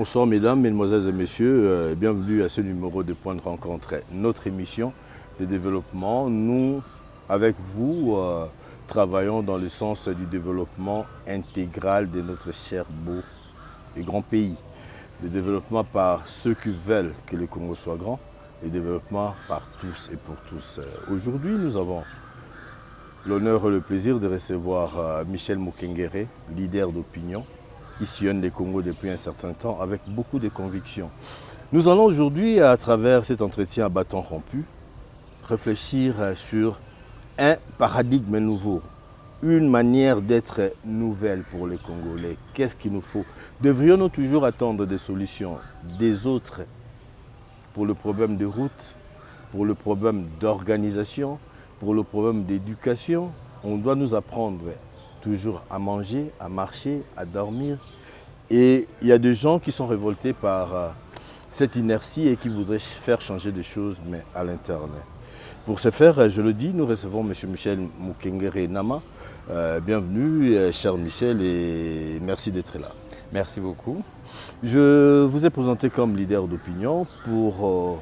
Bonsoir mesdames, mesdemoiselles et messieurs, bienvenue à ce numéro de Point de rencontre, notre émission de développement. Nous, avec vous, travaillons dans le sens du développement intégral de notre cher, beau et grand pays. Le développement par ceux qui veulent que le Congo soit grand, le développement par tous et pour tous. Aujourd'hui, nous avons l'honneur et le plaisir de recevoir Michel Mokengere, leader d'opinion, qui sillonne les Congos depuis un certain temps avec beaucoup de convictions. Nous allons aujourd'hui, à travers cet entretien à bâton rompu, réfléchir sur un paradigme nouveau, une manière d'être nouvelle pour les Congolais. Qu'est-ce qu'il nous faut? Devrions-nous toujours attendre des solutions des autres pour le problème de route, pour le problème d'organisation, pour le problème d'éducation? On doit nous apprendre toujours à manger, à marcher, à dormir. Et il y a des gens qui sont révoltés par cette inertie et qui voudraient faire changer des choses, mais à l'interne. Pour ce faire, je le dis, nous recevons M. Michel Mokengere Nama. Bienvenue, cher Michel, et merci d'être là. Merci beaucoup. Je vous ai présenté comme leader d'opinion pour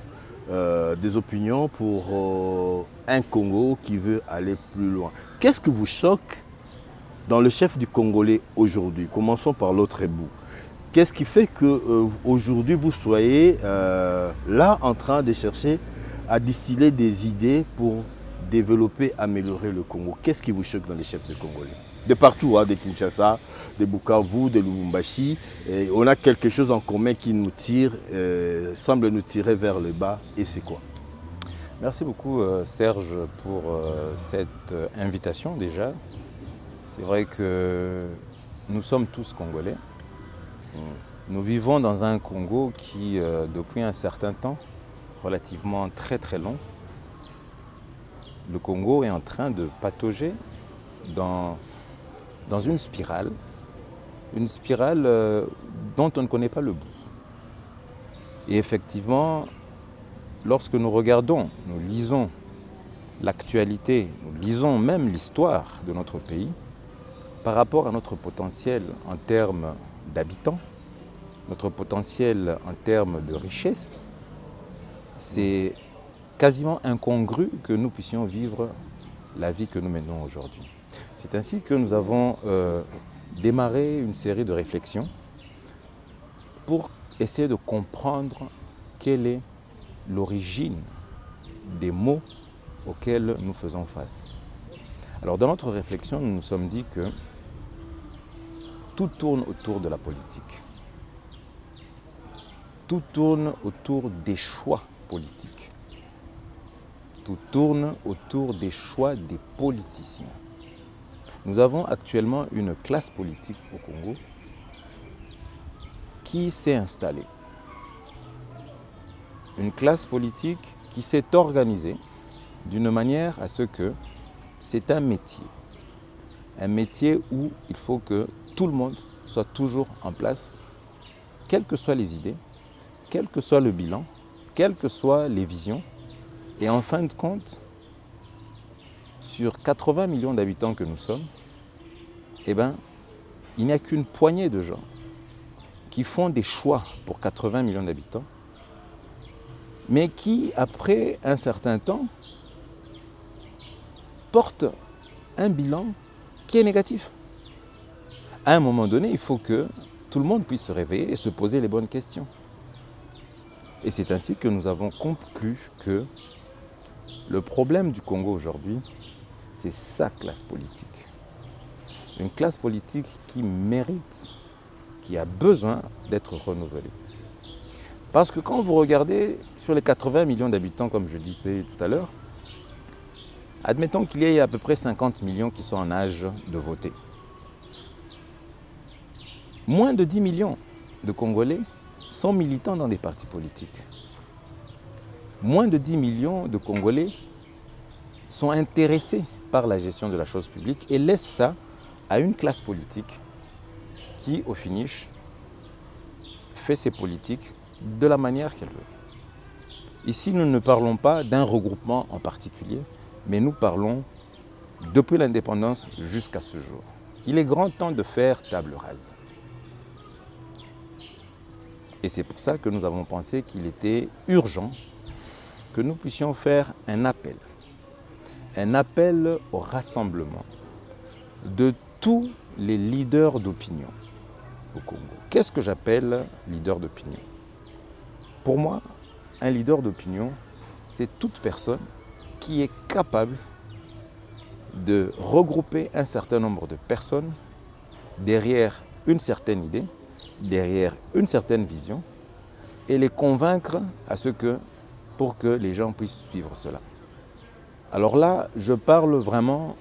des opinions pour un Congo qui veut aller plus loin. Qu'est-ce qui vous choque dans le chef du Congolais aujourd'hui? Commençons par l'autre bout. Qu'est-ce qui fait qu'aujourd'hui vous soyez là en train de chercher à distiller des idées pour développer, améliorer le Congo? Qu'est-ce qui vous choque dans les chefs du Congolais? De partout, hein, de Kinshasa, de Bukavu, de Lubumbashi. Et on a quelque chose en commun qui nous tire, semble nous tirer vers le bas. Et c'est quoi? Merci beaucoup Serge pour cette invitation déjà. C'est vrai que nous sommes tous Congolais. Nous vivons dans un Congo qui, depuis un certain temps, relativement très long, le Congo est en train de patauger dans une spirale dont on ne connaît pas le bout. Et effectivement, lorsque nous regardons, nous lisons l'actualité, nous lisons même l'histoire de notre pays, par rapport à notre potentiel en termes d'habitants, notre potentiel en termes de richesse, c'est quasiment incongru que nous puissions vivre la vie que nous menons aujourd'hui. C'est ainsi que nous avons démarré une série de réflexions pour essayer de comprendre quelle est l'origine des maux auxquels nous faisons face. Alors dans notre réflexion, nous nous sommes dit que tout tourne autour de la politique. Tout tourne autour des choix politiques. Tout tourne autour des choix des politiciens. Nous avons actuellement une classe politique au Congo qui s'est installée. Une classe politique qui s'est organisée d'une manière à ce que c'est un métier. Un métier où il faut que tout le monde soit toujours en place, quelles que soient les idées, quel que soit le bilan, quelles que soient les visions. Et en fin de compte, sur 80 millions d'habitants que nous sommes, il n'y a qu'une poignée de gens qui font des choix pour 80 millions d'habitants, mais qui, après un certain temps, portent un bilan qui est négatif. À un moment donné, il faut que tout le monde puisse se réveiller et se poser les bonnes questions. Et c'est ainsi que nous avons conclu que le problème du Congo aujourd'hui, c'est sa classe politique. Une classe politique qui mérite, qui a besoin d'être renouvelée. Parce que quand vous regardez sur les 80 millions d'habitants, comme je disais tout à l'heure, admettons qu'il y ait à peu près 50 millions qui sont en âge de voter. Moins de 10 millions de Congolais sont militants dans des partis politiques. Moins de 10 millions de Congolais sont intéressés par la gestion de la chose publique et laissent ça à une classe politique qui, au finish, fait ses politiques de la manière qu'elle veut. Ici, nous ne parlons pas d'un regroupement en particulier, mais nous parlons depuis l'indépendance jusqu'à ce jour. Il est grand temps de faire table rase. Et c'est pour ça que nous avons pensé qu'il était urgent que nous puissions faire un appel au rassemblement de tous les leaders d'opinion au Congo. Qu'est-ce que j'appelle leader d'opinion? Pour moi, un leader d'opinion, c'est toute personne qui est capable de regrouper un certain nombre de personnes derrière une certaine idée, derrière une certaine vision, et les convaincre pour que les gens puissent suivre cela. Alors là, je parle vraiment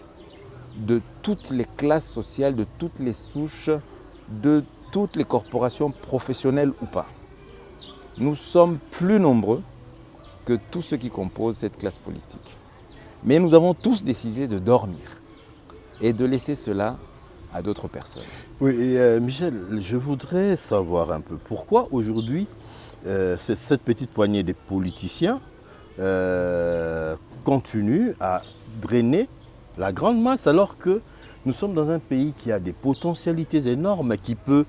de toutes les classes sociales, de toutes les souches, de toutes les corporations professionnelles ou pas. Nous sommes plus nombreux que tous ceux qui composent cette classe politique. Mais nous avons tous décidé de dormir et de laisser cela à d'autres personnes. Oui, et Michel, je voudrais savoir un peu pourquoi aujourd'hui cette petite poignée de politiciens continue à drainer la grande masse alors que nous sommes dans un pays qui a des potentialités énormes, qui peut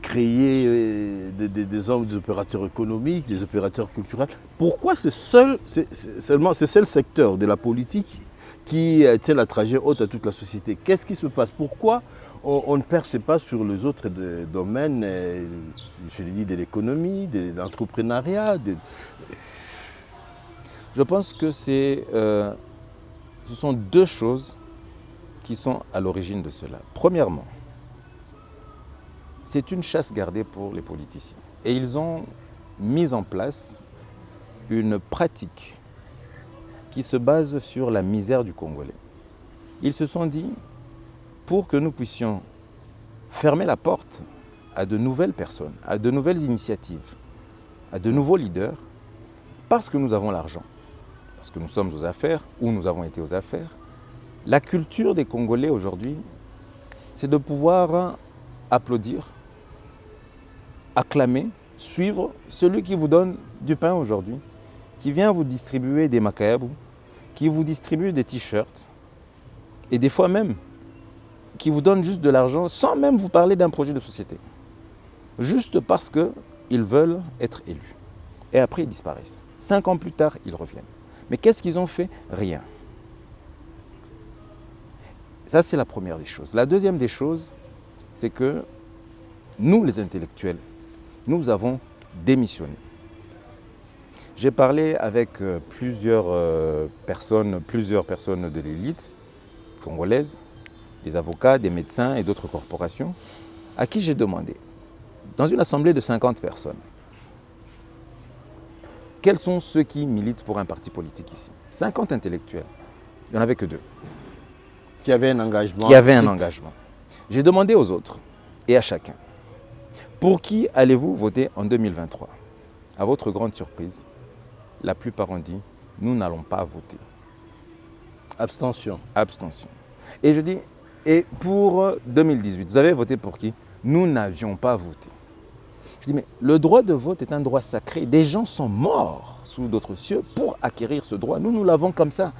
créer des hommes, des opérateurs économiques, des opérateurs culturels. Pourquoi c'est seulement ce seul secteur de la politique qui tient la trajectoire haute à toute la société? Qu'est-ce qui se passe? Pourquoi on ne perce pas sur les autres domaines, je l'ai dit, de l'économie, de l'entrepreneuriat? Je pense que ce sont deux choses qui sont à l'origine de cela. Premièrement, c'est une chasse gardée pour les politiciens. Et ils ont mis en place une pratique qui se base sur la misère du Congolais. Ils se sont dit, pour que nous puissions fermer la porte à de nouvelles personnes, à de nouvelles initiatives, à de nouveaux leaders, parce que nous avons l'argent, parce que nous sommes aux affaires, ou nous avons été aux affaires, la culture des Congolais aujourd'hui, c'est de pouvoir applaudir, acclamer, suivre celui qui vous donne du pain aujourd'hui, qui vient vous distribuer des makayabou, qui vous distribue des t-shirts, et des fois même, qui vous donne juste de l'argent sans même vous parler d'un projet de société. Juste parce qu'ils veulent être élus. Et après, ils disparaissent. 5 ans plus tard, ils reviennent. Mais qu'est-ce qu'ils ont fait? Rien. Ça, c'est la première des choses. La deuxième des choses, c'est que nous, les intellectuels, nous avons démissionné. J'ai parlé avec plusieurs personnes de l'élite congolaise, des avocats, des médecins et d'autres corporations, à qui j'ai demandé, dans une assemblée de 50 personnes, quels sont ceux qui militent pour un parti politique ici? 50 intellectuels. Il n'y en avait que 2. Qui avaient un engagement. Qui avaient un engagement. J'ai demandé aux autres et à chacun, pour qui allez-vous voter en 2023? À votre grande surprise, la plupart ont dit, nous n'allons pas voter. Abstention. Abstention. Et je dis, et pour 2018, vous avez voté pour qui? Nous n'avions pas voté. Je dis, mais le droit de vote est un droit sacré. Des gens sont morts sous d'autres cieux pour acquérir ce droit. Nous l'avons comme ça.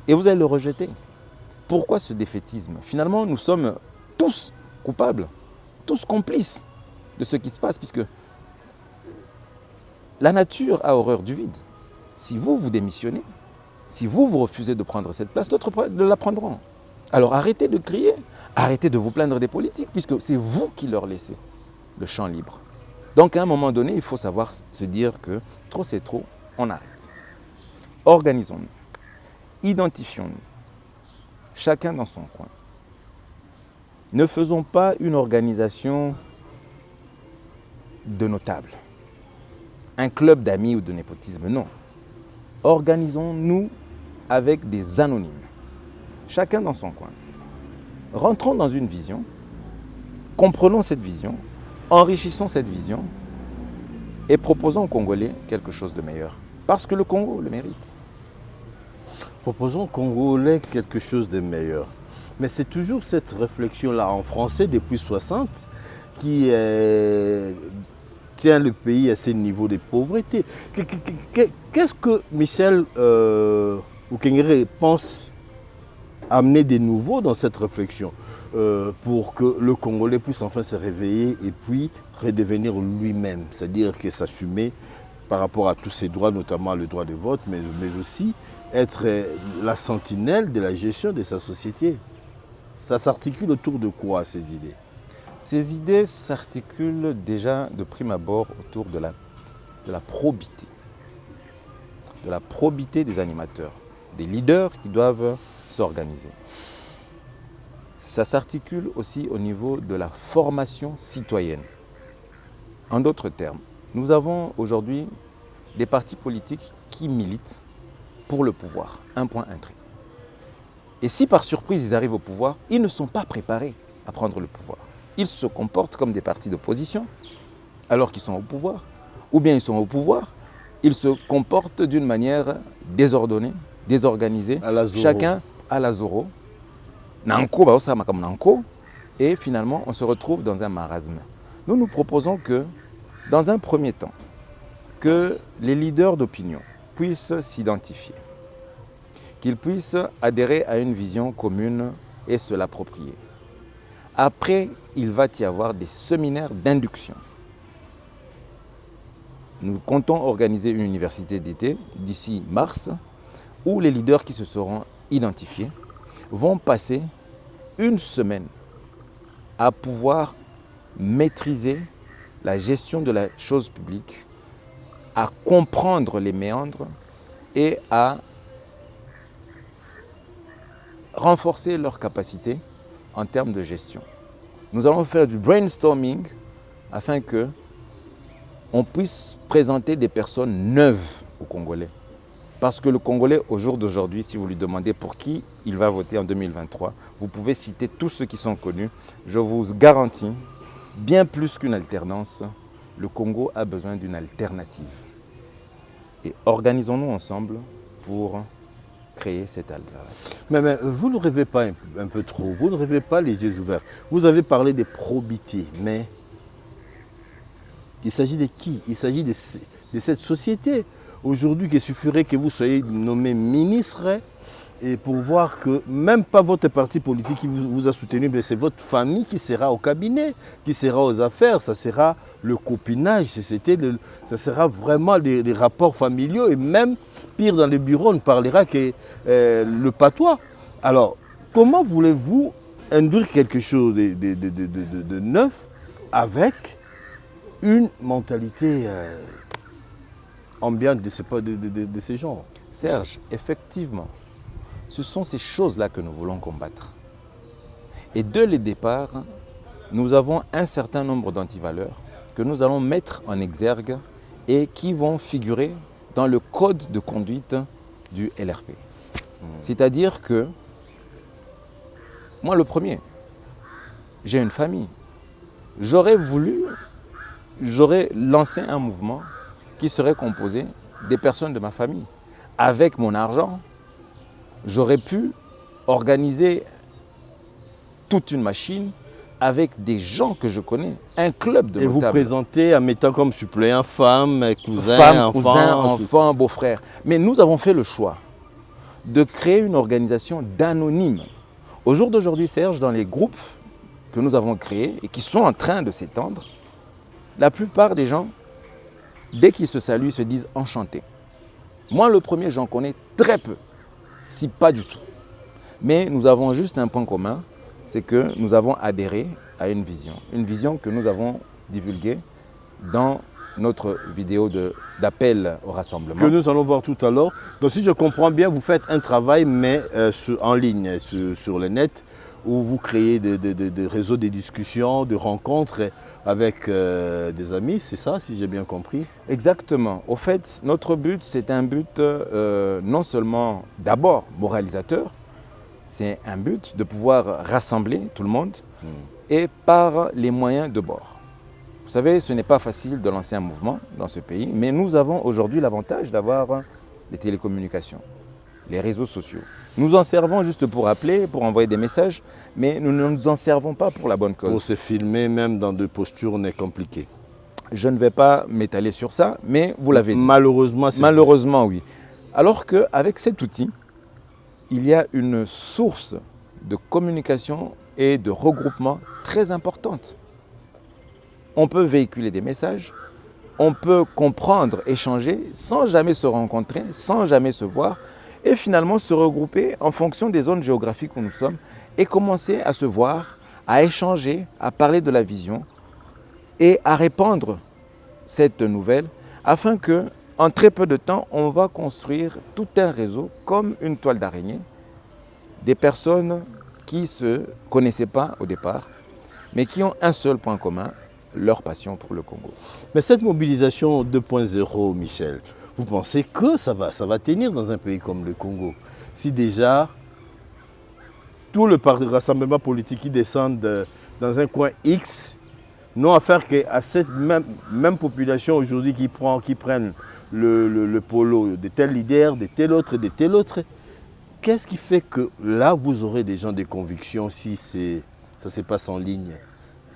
Et vous allez le rejeter. Pourquoi ce défaitisme? Finalement, nous sommes tous coupables, tous complices de ce qui se passe, puisque la nature a horreur du vide. Si vous, vous démissionnez, si vous, vous refusez de prendre cette place, d'autres la prendront. Alors arrêtez de crier, arrêtez de vous plaindre des politiques, puisque c'est vous qui leur laissez le champ libre. Donc à un moment donné, il faut savoir se dire que trop c'est trop, on arrête. Organisons-nous, identifions-nous, chacun dans son coin. Ne faisons pas une organisation de notables, un club d'amis ou de népotisme, non. Organisons-nous avec des anonymes, chacun dans son coin. Rentrons dans une vision, comprenons cette vision, enrichissons cette vision et proposons aux Congolais quelque chose de meilleur. Parce que le Congo le mérite. Proposons aux Congolais quelque chose de meilleur. Mais c'est toujours cette réflexion-là en français depuis 60 qui tient le pays à ce niveau de pauvreté. Qu'est-ce que Michel Oukengere pense amener de nouveau dans cette réflexion pour que le Congolais puisse enfin se réveiller et puis redevenir lui-même, c'est-à-dire que s'assumer par rapport à tous ses droits, notamment le droit de vote, mais aussi être la sentinelle de la gestion de sa société. Ça s'articule autour de quoi, ces idées? Ces idées s'articulent déjà de prime abord autour de la probité. De la probité des animateurs, des leaders qui doivent s'organiser. Ça s'articule aussi au niveau de la formation citoyenne. En d'autres termes, nous avons aujourd'hui des partis politiques qui militent pour le pouvoir. Un point, un trait. Et si par surprise ils arrivent au pouvoir, ils ne sont pas préparés à prendre le pouvoir. Ils se comportent comme des partis d'opposition alors qu'ils sont au pouvoir. Ou bien ils sont au pouvoir, ils se comportent d'une manière désordonnée, désorganisée, chacun à la Zorro. Et finalement, on se retrouve dans un marasme. Nous proposons que, dans un premier temps, que les leaders d'opinion puissent s'identifier, qu'ils puissent adhérer à une vision commune et se l'approprier. Après, il va y avoir des séminaires d'induction. Nous comptons organiser une université d'été d'ici mars où les leaders qui se seront identifiés vont passer une semaine à pouvoir maîtriser la gestion de la chose publique, à comprendre les méandres et à renforcer leurs capacités en termes de gestion. Nous allons faire du brainstorming afin que on puisse présenter des personnes neuves aux Congolais. Parce que le Congolais, au jour d'aujourd'hui, si vous lui demandez pour qui il va voter en 2023, vous pouvez citer tous ceux qui sont connus. Je vous garantis, bien plus qu'une alternance, le Congo a besoin d'une alternative. Et organisons-nous ensemble pour créer cette alternative. Mais vous ne rêvez pas un peu trop, vous ne rêvez pas les yeux ouverts. Vous avez parlé des probités, mais il s'agit de qui? Il s'agit de cette société. Aujourd'hui, il suffirait que vous soyez nommé ministre et pour voir que même pas votre parti politique qui vous a soutenu, mais c'est votre famille qui sera au cabinet, qui sera aux affaires, ça sera le copinage, ça sera vraiment les rapports familiaux et même pire dans les bureaux, on ne parlera que le patois. Alors, comment voulez-vous induire quelque chose de neuf avec une mentalité ambiante de ces gens? Serge, effectivement, ce sont ces choses-là que nous voulons combattre. Et dès le départ, nous avons un certain nombre d'antivaleurs que nous allons mettre en exergue et qui vont figurer dans le code de conduite du LRP. C'est-à-dire que, moi le premier, j'ai une famille. J'aurais lancé un mouvement qui serait composé des personnes de ma famille. Avec mon argent, j'aurais pu organiser toute une machine avec des gens que je connais, un club de notables. Et vous présentez en mettant comme suppléant femmes, cousins, enfants, beaux-frères. Mais nous avons fait le choix de créer une organisation d'anonymes. Au jour d'aujourd'hui, Serge, dans les groupes que nous avons créés et qui sont en train de s'étendre, la plupart des gens, dès qu'ils se saluent, se disent enchantés. Moi, le premier, j'en connais très peu, si pas du tout. Mais nous avons juste un point commun, c'est que nous avons adhéré à une vision que nous avons divulguée dans notre vidéo d'appel au rassemblement. Que nous allons voir tout à l'heure. Donc si je comprends bien, vous faites un travail, mais en ligne, sur le net, où vous créez des réseaux de discussions, de rencontres avec des amis, c'est ça, si j'ai bien compris? Exactement. Au fait, notre but, c'est un but non seulement d'abord moralisateur, c'est un but de pouvoir rassembler tout le monde et par les moyens de bord. Vous savez, ce n'est pas facile de lancer un mouvement dans ce pays, mais nous avons aujourd'hui l'avantage d'avoir les télécommunications, les réseaux sociaux. Nous en servons juste pour appeler, pour envoyer des messages, mais nous ne nous en servons pas pour la bonne cause. Pour se filmer, même dans des postures compliquées. Je ne vais pas m'étaler sur ça, mais vous l'avez dit. Malheureusement, c'est Malheureusement, oui. Alors qu'avec cet outil, il y a une source de communication et de regroupement très importante. on peut véhiculer des messages, on peut comprendre, échanger, sans jamais se rencontrer, sans jamais se voir, et finalement se regrouper en fonction des zones géographiques où nous sommes, et commencer à se voir, à échanger, à parler de la vision, et à répandre cette nouvelle, afin que, en très peu de temps, on va construire tout un réseau, comme une toile d'araignée, des personnes qui ne se connaissaient pas au départ, mais qui ont un seul point commun, leur passion pour le Congo. Mais cette mobilisation 2.0, Michel, vous pensez que ça va tenir dans un pays comme le Congo? Si déjà, tout le rassemblement politique qui descend dans un coin X, n'ont affaire qu'à cette même population aujourd'hui qui prennent le polo de tel leader, de tel autre, qu'est-ce qui fait que là, vous aurez des gens de conviction si ça se passe en ligne?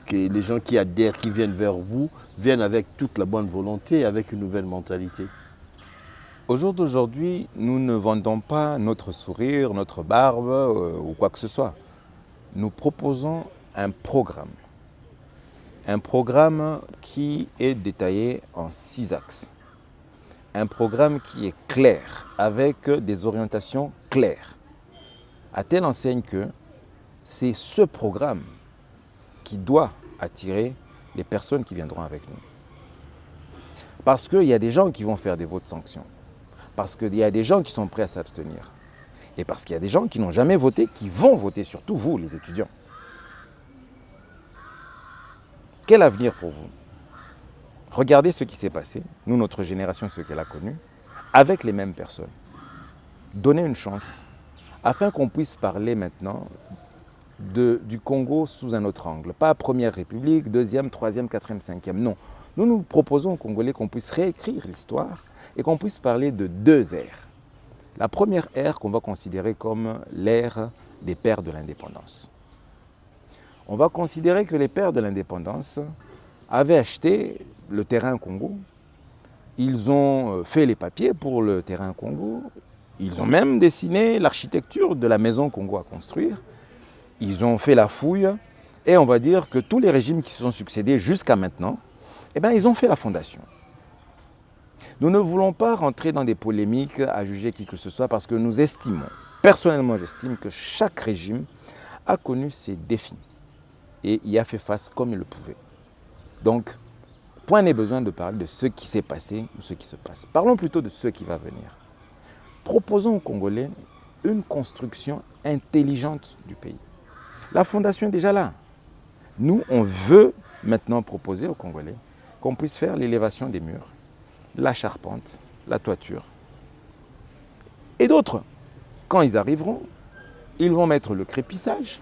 Que les gens qui adhèrent, qui viennent vers vous, viennent avec toute la bonne volonté, avec une nouvelle mentalité. Au jour d'aujourd'hui, nous ne vendons pas notre sourire, notre barbe ou quoi que ce soit. Nous proposons un programme. Un programme qui est détaillé en 6 axes. Un programme qui est clair, avec des orientations claires. À telle enseigne que c'est ce programme qui doit attirer les personnes qui viendront avec nous. Parce qu'il y a des gens qui vont faire des votes sanctions. Parce qu'il y a des gens qui sont prêts à s'abstenir. Et parce qu'il y a des gens qui n'ont jamais voté, qui vont voter, surtout vous, les étudiants. Quel avenir pour vous? Regardez ce qui s'est passé, nous, notre génération, ce qu'elle a connu, avec les mêmes personnes. Donnez une chance, afin qu'on puisse parler maintenant du Congo sous un autre angle. Pas Première République, Deuxième, Troisième, Quatrième, Cinquième, non. Nous proposons aux Congolais qu'on puisse réécrire l'histoire et qu'on puisse parler de 2 ères. La première ère qu'on va considérer comme l'ère des pères de l'indépendance. On va considérer que les pères de l'indépendance avaient acheté le terrain Congo, ils ont fait les papiers pour le terrain Congo, ils ont même dessiné l'architecture de la maison Congo à construire, ils ont fait la fouille et on va dire que tous les régimes qui se sont succédés jusqu'à maintenant, eh bien, ils ont fait la fondation. Nous ne voulons pas rentrer dans des polémiques à juger qui que ce soit parce que nous estimons, personnellement j'estime que chaque régime a connu ses défis et y a fait face comme il le pouvait. Donc, point n'est besoin de parler de ce qui s'est passé ou ce qui se passe. Parlons plutôt de ce qui va venir. Proposons aux Congolais une construction intelligente du pays. La fondation est déjà là. Nous, on veut maintenant proposer aux Congolais qu'on puisse faire l'élévation des murs, la charpente, la toiture. Et d'autres, quand ils arriveront, ils vont mettre le crépissage,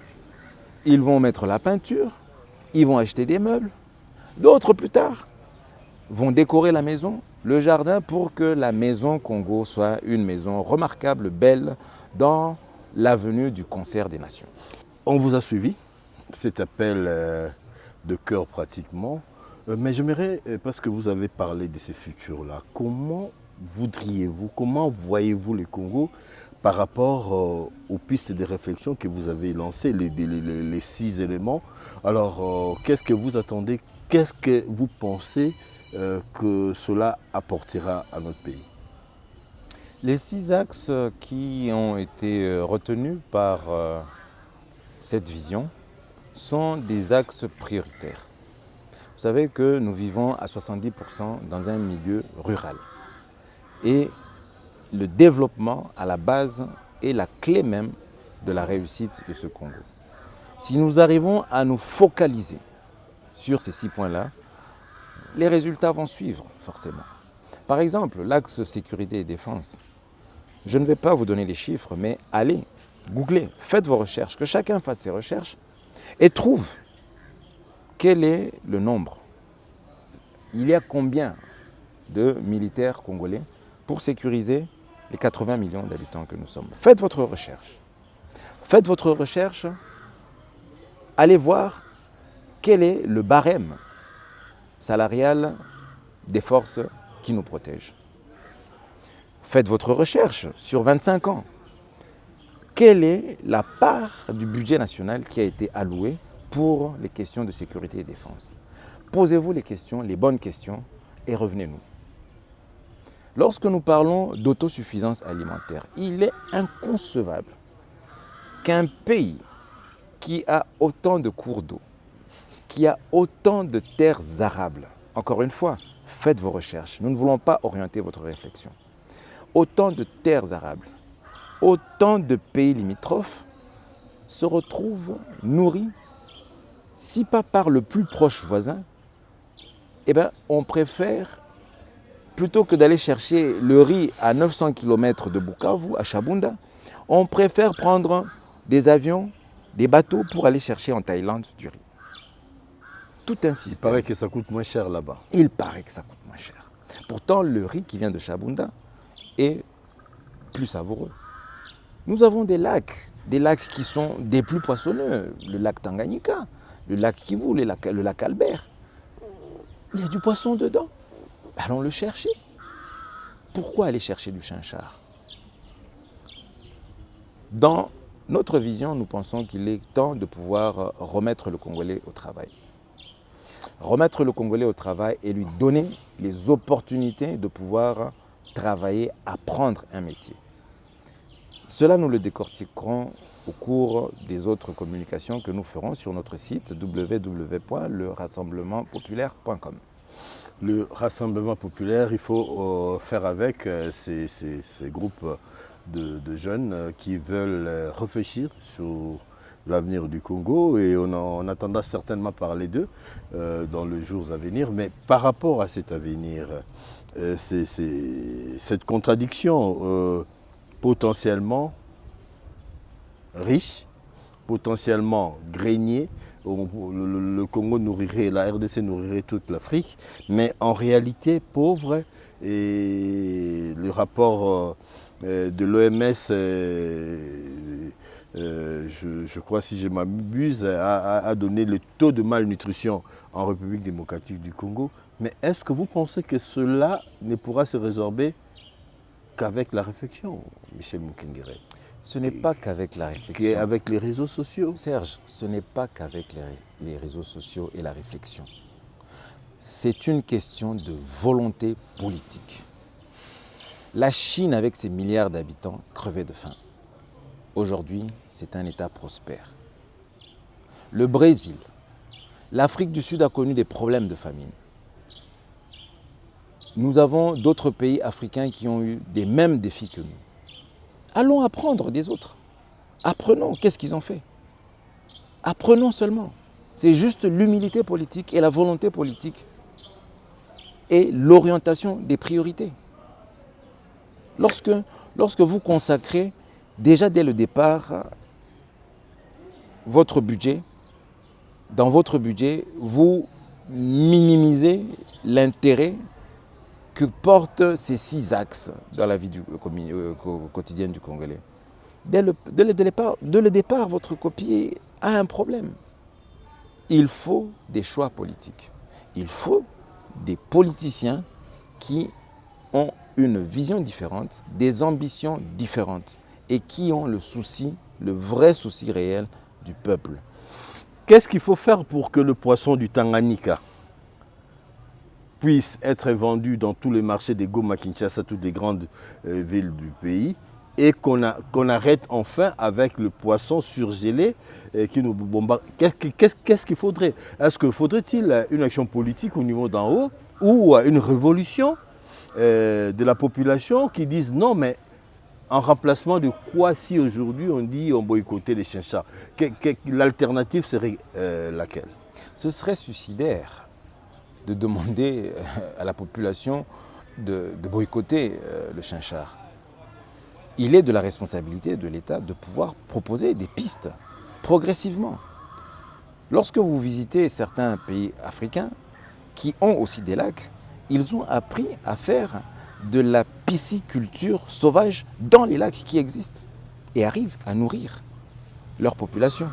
ils vont mettre la peinture, ils vont acheter des meubles. D'autres, plus tard, vont décorer la maison, le jardin, pour que la maison Congo soit une maison remarquable, belle, dans l'avenue du concert des nations. On vous a suivi, cet appel de cœur pratiquement, mais j'aimerais, parce que vous avez parlé de ces futurs-là, comment voudriez-vous, comment voyez-vous le Congo par rapport aux pistes de réflexion que vous avez lancées, les 6 éléments? Alors, qu'est-ce que vous attendez, qu'est-ce que vous pensez que cela apportera à notre pays? Les 6 axes qui ont été retenus par cette vision sont des axes prioritaires. Vous savez que nous vivons à 70% dans un milieu rural. Et le développement à la base est la clé même de la réussite de ce Congo. Si nous arrivons à nous focaliser sur ces 6 points-là, les résultats vont suivre forcément. Par exemple, l'axe sécurité et défense. Je ne vais pas vous donner les chiffres, mais allez, googlez, faites vos recherches, que chacun fasse ses recherches et trouve quel est le nombre. Il y a combien de militaires congolais pour sécuriser les 80 millions d'habitants que nous sommes? Faites votre recherche. Faites votre recherche, allez voir quel est le barème salarial des forces qui nous protègent. Faites votre recherche sur 25 ans. Quelle est la part du budget national qui a été allouée pour les questions de sécurité et défense? posez-vous les questions, les bonnes questions, et revenez-nous. Lorsque nous parlons d'autosuffisance alimentaire, il est inconcevable qu'un pays qui a autant de cours d'eau, qui a autant de terres arables, encore une fois, faites vos recherches, nous ne voulons pas orienter votre réflexion, autant de terres arables, autant de pays limitrophes se retrouvent nourris, si pas par le plus proche voisin, eh bien, on préfère, plutôt que d'aller chercher le riz à 900 km de Bukavu, à Chabunda, on préfère prendre des avions, des bateaux pour aller chercher en Thaïlande du riz. Tout un système. Il paraît que ça coûte moins cher là-bas. Il paraît que ça coûte moins cher. Pourtant, le riz qui vient de Chabunda est plus savoureux. Nous avons des lacs qui sont des plus poissonneux. Le lac Tanganyika, le lac Kivu, le lac Albert. Il y a du poisson dedans. Allons le chercher. Pourquoi aller chercher du chinchard? Dans notre vision, nous pensons qu'il est temps de pouvoir remettre le Congolais au travail. Remettre le Congolais au travail et lui donner les opportunités de pouvoir travailler, apprendre un métier. Cela, nous le décortiquerons au cours des autres communications que nous ferons sur notre site www.lerassemblementpopulaire.com. Le Rassemblement populaire, il faut faire avec ces groupes de jeunes qui veulent réfléchir sur l'avenir du Congo et on attendra certainement parler d'eux dans les jours à venir. Mais par rapport à cet avenir, cette contradiction potentiellement riche, potentiellement graignée, le Congo nourrirait, la RDC nourrirait toute l'Afrique, mais en réalité pauvre. Et le rapport de l'OMS, je crois si je m'abuse, a donné le taux de malnutrition en République démocratique du Congo. Mais est-ce que vous pensez que cela ne pourra se résorber qu'avec la réflexion, Michel Mukengere? Ce n'est pas qu'avec la réflexion. Qu'avec les réseaux sociaux. Serge, ce n'est pas qu'avec les réseaux sociaux et la réflexion. C'est une question de volonté politique. La Chine, avec ses milliards d'habitants, crevait de faim. Aujourd'hui, c'est un État prospère. Le Brésil, l'Afrique du Sud a connu des problèmes de famine. Nous avons d'autres pays africains qui ont eu des mêmes défis que nous. Allons apprendre des autres. Apprenons. Qu'est-ce qu'ils ont fait? Apprenons seulement. C'est juste l'humilité politique et la volonté politique et l'orientation des priorités. Lorsque vous consacrez déjà dès le départ votre budget, dans votre budget, vous minimisez l'intérêt que portent ces 6 axes dans la vie quotidienne du Congolais. Dès le départ, votre copie a un problème. Il faut des choix politiques. Il faut des politiciens qui ont une vision différente, des ambitions différentes et qui ont le vrai souci réel du peuple. Qu'est-ce qu'il faut faire pour que le poisson du Tanganyika puisse être vendu dans tous les marchés des Goma, Kinshasa, toutes les grandes villes du pays, et qu'on arrête enfin avec le poisson surgelé qui nous bombarde? Qu'est-ce qu'il faudrait? Est-ce que faudrait-il une action politique au niveau d'en haut ou une révolution de la population qui dise non, mais en remplacement de quoi si aujourd'hui on dit on boycottait les chinchards? L'alternative serait laquelle? Ce serait suicidaire de demander à la population de boycotter le chinchard. Il est de la responsabilité de l'État de pouvoir proposer des pistes progressivement. Lorsque vous visitez certains pays africains qui ont aussi des lacs, ils ont appris à faire de la pisciculture sauvage dans les lacs qui existent et arrivent à nourrir leur population.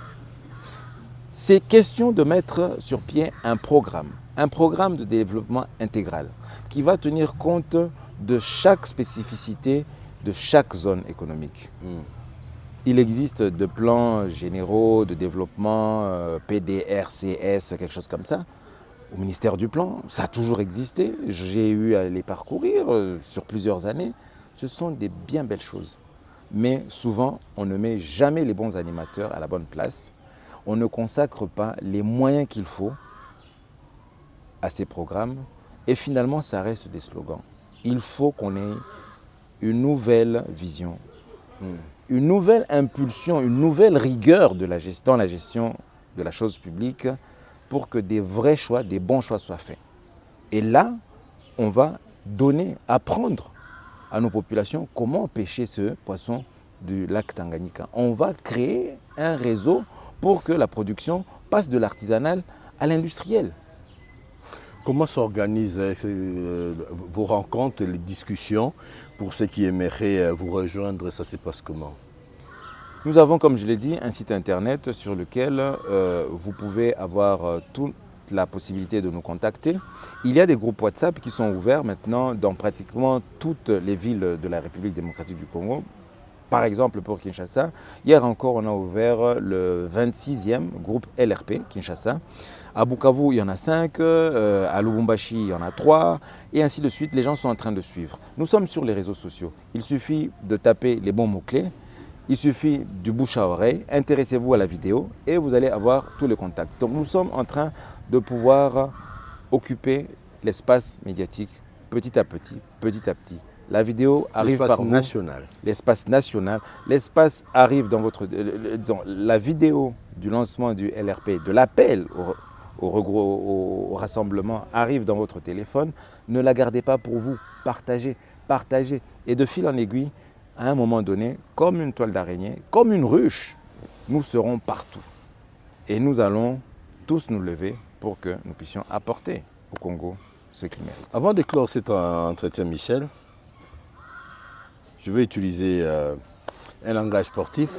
C'est question de mettre sur pied un programme de développement intégral qui va tenir compte de chaque spécificité de chaque zone économique. Il existe de plans généraux de développement, PDRCS, quelque chose comme ça. au ministère du Plan, ça a toujours existé. J'ai eu à les parcourir sur plusieurs années. Ce sont des bien belles choses. Mais souvent, on ne met jamais les bons animateurs à la bonne place. On ne consacre pas les moyens qu'il faut à ces programmes. Et finalement, ça reste des slogans. Il faut qu'on ait une nouvelle vision, une nouvelle impulsion, une nouvelle rigueur dans la gestion de la chose publique pour que des vrais choix, des bons choix soient faits. Et là, on va apprendre à nos populations comment pêcher ce poisson du lac Tanganyika. On va créer un réseau pour que la production passe de l'artisanal à l'industriel. Comment s'organisent vos rencontres, les discussions pour ceux qui aimeraient vous rejoindre? Ça se passe comment? Nous avons, comme je l'ai dit, un site internet sur lequel vous pouvez avoir toute la possibilité de nous contacter. Il y a des groupes WhatsApp qui sont ouverts maintenant dans pratiquement toutes les villes de la République démocratique du Congo. Par exemple, pour Kinshasa, hier encore, on a ouvert le 26e groupe LRP Kinshasa. À Bukavu, il y en a 5, à Lubumbashi, il y en a 3, et ainsi de suite. Les gens sont en train de suivre. Nous sommes sur les réseaux sociaux. Il suffit de taper les bons mots-clés. Il suffit du bouche à oreille, intéressez-vous à la vidéo et vous allez avoir tous les contacts. Donc nous sommes en train de pouvoir occuper l'espace médiatique petit à petit, petit à petit. La vidéo arrive par vous. L'espace national. L'espace arrive dans votre... disons, la vidéo du lancement du LRP, de l'appel au rassemblement arrive dans votre téléphone. Ne la gardez pas pour vous. Partagez, partagez. Et de fil en aiguille, à un moment donné, comme une toile d'araignée, comme une ruche, nous serons partout. Et nous allons tous nous lever pour que nous puissions apporter au Congo ce qu'il mérite. Avant de clore cet entretien, Michel, je vais utiliser un langage sportif.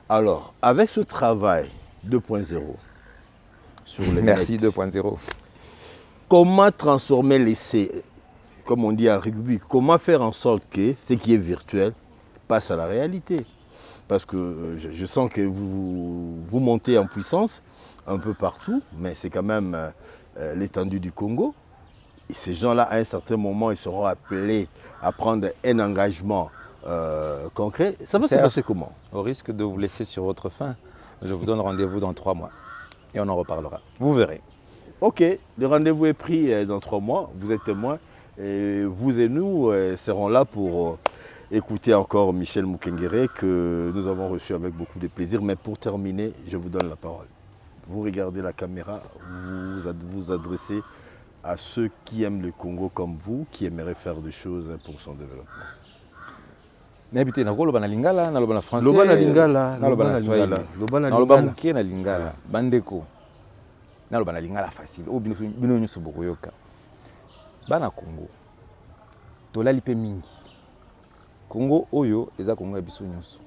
Alors, avec ce travail 2.0 sur le Merci net, 2.0. comment transformer l'essai, comme on dit en rugby, comment faire en sorte que ce qui est virtuel passe à la réalité? Parce que je sens que vous montez en puissance un peu partout, mais c'est quand même l'étendue du Congo. Et ces gens-là, à un certain moment, ils seront appelés à prendre un engagement concret. Ça va se passer comment? Au risque de vous laisser sur votre faim, je vous donne rendez-vous dans 3 mois et on en reparlera. Vous verrez. Ok, le rendez-vous est pris dans 3 mois. Vous êtes témoins. Et vous et nous serons là pour écouter encore Michel Mukengere que nous avons reçu avec beaucoup de plaisir. Mais pour terminer, je vous donne la parole. Vous regardez la caméra, vous vous adressez à ceux qui aiment le Congo comme vous, qui aimeraient faire des choses pour son développement. Nabité na kolo bana lingala na loba na français loba na lingala na loba na swahili loba na loba mukie na lingala bandeko na loba na lingala facile o bino nyuso bokoyoka bana Congo tolali pe mingi Congo oyo eza Congo ya biso nyuso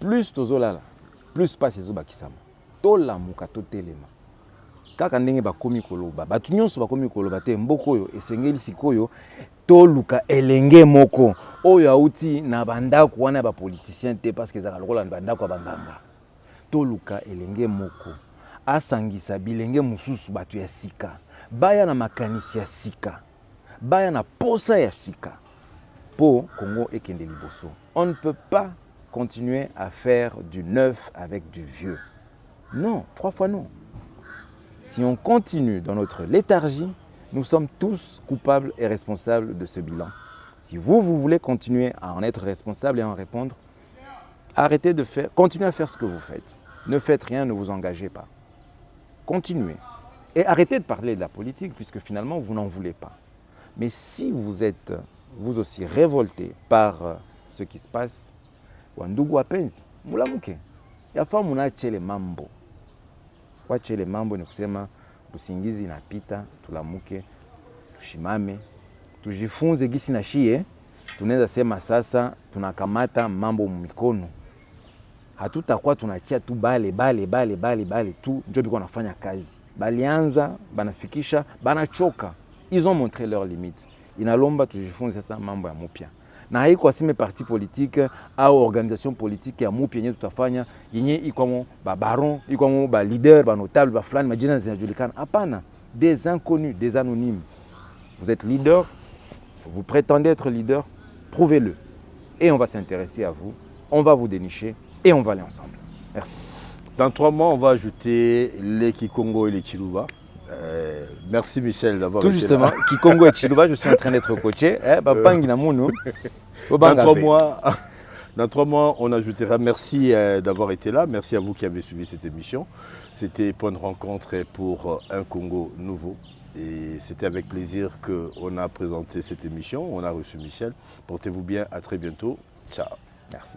plus tozolala plus passe ezobakisama tolamuka totelema kaka ndenge bakomi koloba batu nyonso bakomi koloba te mboka oyo esengeli sikoyo toluka elenge moko oyo auti na bandako wana ba politicien te parce que ezaka lokola bandako ya banganga toluka elenge moko asangisa bilenge mususu batu ya sika baya na makanisi ya sika baya na posa ya sika po Congo ekende liboso. On ne peut pas continuer à faire du neuf avec du vieux. Non, 3 fois non. Si on continue dans notre léthargie, nous sommes tous coupables et responsables de ce bilan. Si vous voulez continuer à en être responsable et à en répondre, arrêtez de faire, continuez à faire ce que vous faites. Ne faites rien, ne vous engagez pas. Continuez. Et arrêtez de parler de la politique, puisque finalement, vous n'en voulez pas. Mais si vous êtes, vous aussi, révolté par ce qui se passe, wandugu wapenzi, mulamuke. Yafaa munachele mambo. Wachele mambo ni kusema usingizi inapita, tulamuke, tushimame, tujifunze gisi na shie, tunaweza sema sasa tunakamata mambo mikono. Hatutakuwa tunachia tu bale tu ndio biko nafanya kazi. Balianza, banafikisha, banachoka. Ils ont montré leurs limites. Inalomba tujifunze sasa mambo ya mupya. Na haiko asime parti politique au organisation politique ya mupya yenye tutafanya yenye ikwamo ba baron, ikwamo ba leader, ba notable, ba fulani majina zinajulikana. Hapana. des inconnus, des anonymes. Vous êtes leader, vous prétendez être leader, prouvez-le. Et on va s'intéresser à vous, on va vous dénicher et on va aller ensemble. Merci. Dans 3 mois, on va ajouter les Kikongo et les Chiluba. Merci Michel d'avoir Tout été justement, là. Kikongo et Chiluba, je suis en train d'être coaché. Dans 3 mois, on ajoutera. Merci d'avoir été là. Merci à vous qui avez suivi cette émission. C'était Point de rencontre pour un Congo nouveau. Et c'était avec plaisir qu'on a présenté cette émission. On a reçu Michel. Portez-vous bien. À très bientôt. Ciao. Merci.